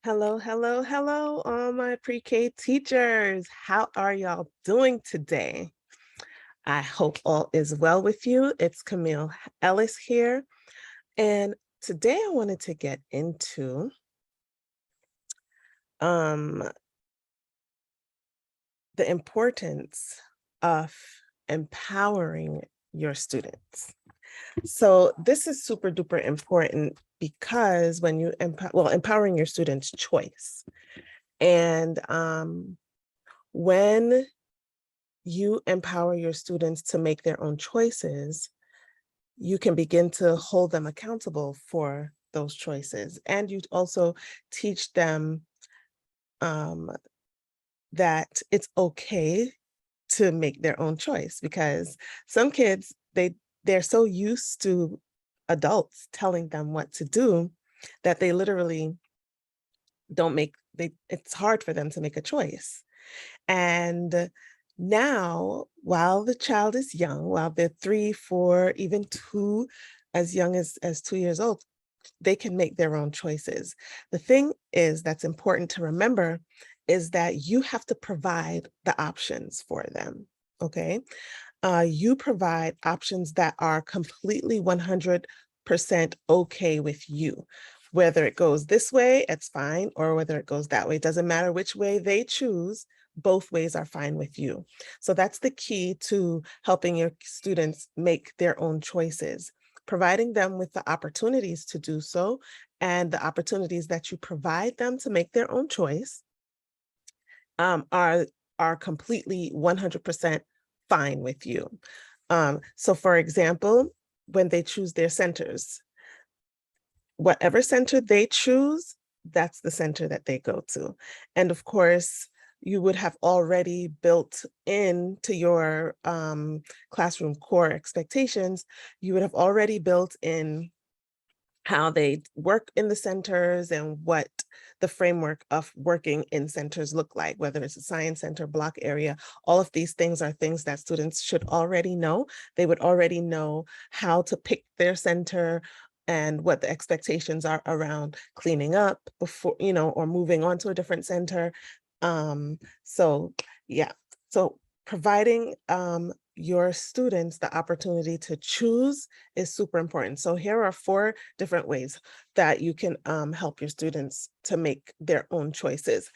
Hello, hello, hello, all my pre-K teachers. How are y'all doing today? I hope all is well with you. It's Camille Ellis here. And today I wanted to get into um, the importance of empowering your students. So this is super duper important because when you empowering your students' choice. And when you empower your students to make their own choices, you can begin to hold them accountable for those choices. And you also teach them um, that it's okay to make their own choice because some kids, they're so used to adults telling them what to do that they literally don't make they it's hard for them to make a choice. And now, while the child is young, while they're 3, 4, even 2, as young as 2 years old, they can make their own choices. The thing is that's important to remember is that you have to provide the options for them, okay? You provide options that are completely 100% okay with you. Whether it goes this way, it's fine, or whether it goes that way. It doesn't matter which way they choose, both ways are fine with you. So that's the key to helping your students make their own choices, providing them with the opportunities to do so and the opportunities that you provide them to make their own choice um, are are completely 100% fine with you. So for example, when they choose their centers, whatever center they choose, that's the center that they go to. And of course, you would have already built into your classroom core expectations, you would have already built in how they work in the centers and what the framework of working in centers look like, whether it's a science center, block area, all of these things are things that students should already know. They would already know how to pick their center and what the expectations are around cleaning up before, or moving on to a different center. So yeah, so providing your students the opportunity to choose is super important. So here are 4 different ways that you can help your students to make their own choices.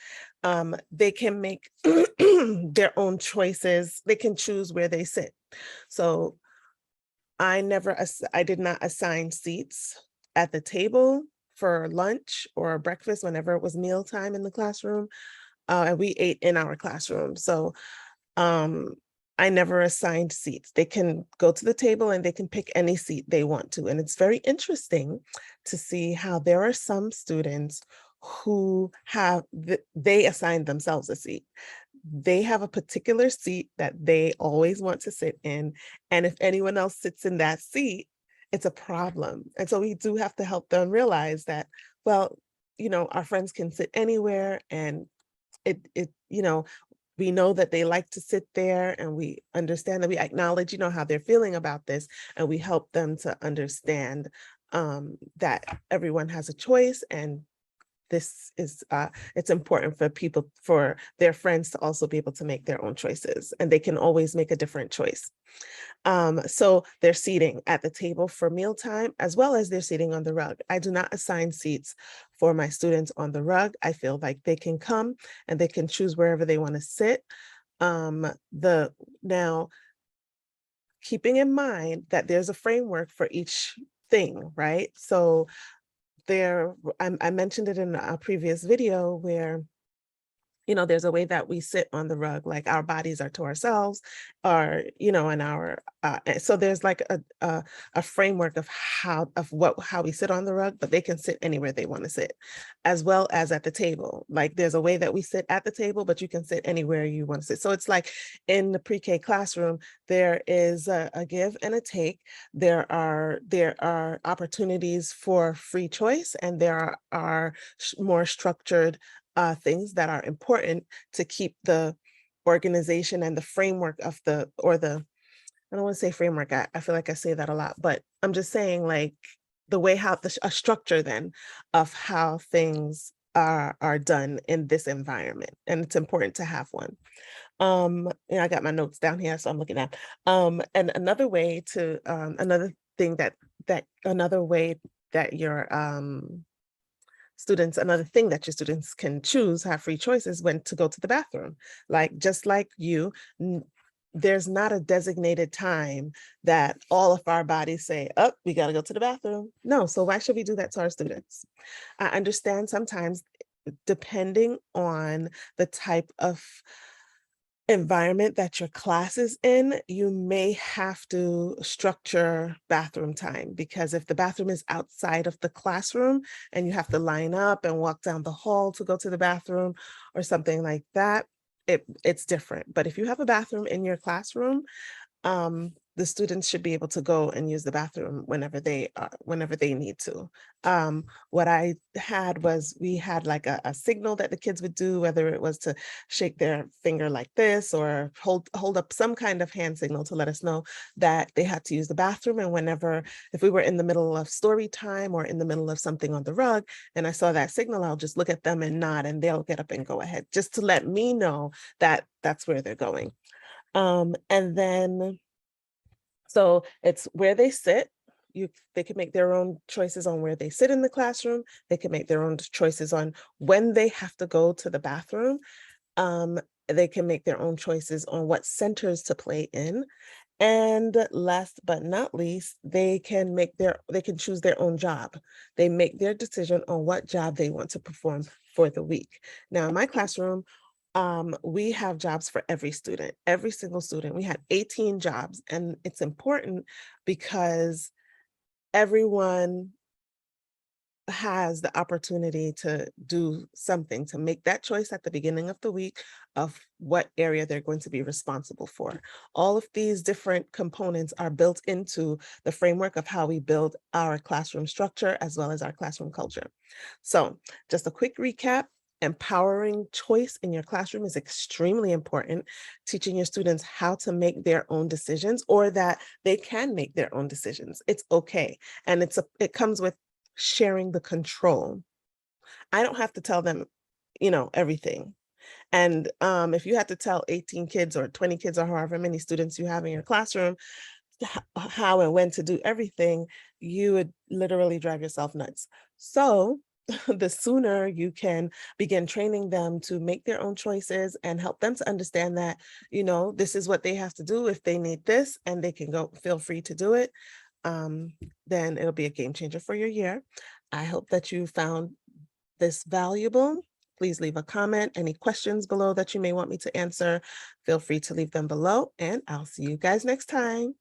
They can make their own choices. They can choose where they sit. So I did not assign seats at the table for lunch or breakfast whenever it was mealtime in the classroom. And we ate in our classroom. So um, I never assigned seats. They can go to the table and they can pick any seat they want to. And it's very interesting to see how there are some students who they assign themselves a seat. They have a particular seat that they always want to sit in. And if anyone else sits in that seat, it's a problem. And so we do have to help them realize that, well, our friends can sit anywhere and we know that they like to sit there and we understand that we acknowledge, how they're feeling about this, and we help them to understand that everyone has a choice and this is it's important for their friends to also be able to make their own choices and they can always make a different choice. So they're seating at the table for mealtime as well as they're sitting on the rug. I do not assign seats for my students on the rug. I feel like they can come and they can choose wherever they want to sit. The Now, keeping in mind that there's a framework for each thing, right? So I mentioned it in a previous video where there's a way that we sit on the rug, like our bodies are to ourselves, or and so there's like a framework of how we sit on the rug, but they can sit anywhere they want to sit, as well as at the table. Like there's a way that we sit at the table, but you can sit anywhere you want to sit. So it's like in the pre-K classroom, there is a give and a take. There are opportunities for free choice, and there are more structured things that are important to keep the organization and the framework of I don't want to say framework. I feel like I say that a lot, but I'm just saying like a structure then of how things are done in this environment, and it's important to have one. And I got my notes down here, so I'm looking at. And another way to another thing another way that your students, another thing that your students can choose, have free choices when to go to the bathroom. Like, just like you, there's not a designated time that all of our bodies say, oh, we got to go to the bathroom. No, so why should we do that to our students? I understand sometimes, depending on the type of environment that your class is in, you may have to structure bathroom time, because if the bathroom is outside of the classroom and you have to line up and walk down the hall to go to the bathroom or something like that, it's different. But if you have a bathroom in your classroom, the students should be able to go and use the bathroom whenever they need to. What I had was, we had like a signal that the kids would do, whether it was to shake their finger like this or hold up some kind of hand signal to let us know that they had to use the bathroom. And whenever, if we were in the middle of story time or in the middle of something on the rug and I saw that signal, I'll just look at them and nod, and they'll get up and go ahead, just to let me know that that's where they're going. And then, so it's where they sit. They can make their own choices on where they sit in the classroom. They can make their own choices on when they have to go to the bathroom. They can make their own choices on what centers to play in. And last but not least, they can choose their own job. They make their decision on what job they want to perform for the week. Now, in my classroom, we have jobs for every student, every single student. We had 18 jobs, and it's important because everyone has the opportunity to do something, to make that choice at the beginning of the week of what area they're going to be responsible for. All of these different components are built into the framework of how we build our classroom structure as well as our classroom culture. So, just a quick recap. Empowering choice in your classroom is extremely important. Teaching your students how to make their own decisions, or that they can make their own decisions. It's okay. And it comes with sharing the control. I don't have to tell them, everything. And if you had to tell 18 kids or 20 kids or however many students you have in your classroom how and when to do everything, you would literally drive yourself nuts. So the sooner you can begin training them to make their own choices and help them to understand that, this is what they have to do if they need this, and they can go, feel free to do it, um, then it'll be a game changer for your year. I hope that you found this valuable. Please leave a comment. Any questions below that you may want me to answer, feel free to leave them below, and I'll see you guys next time.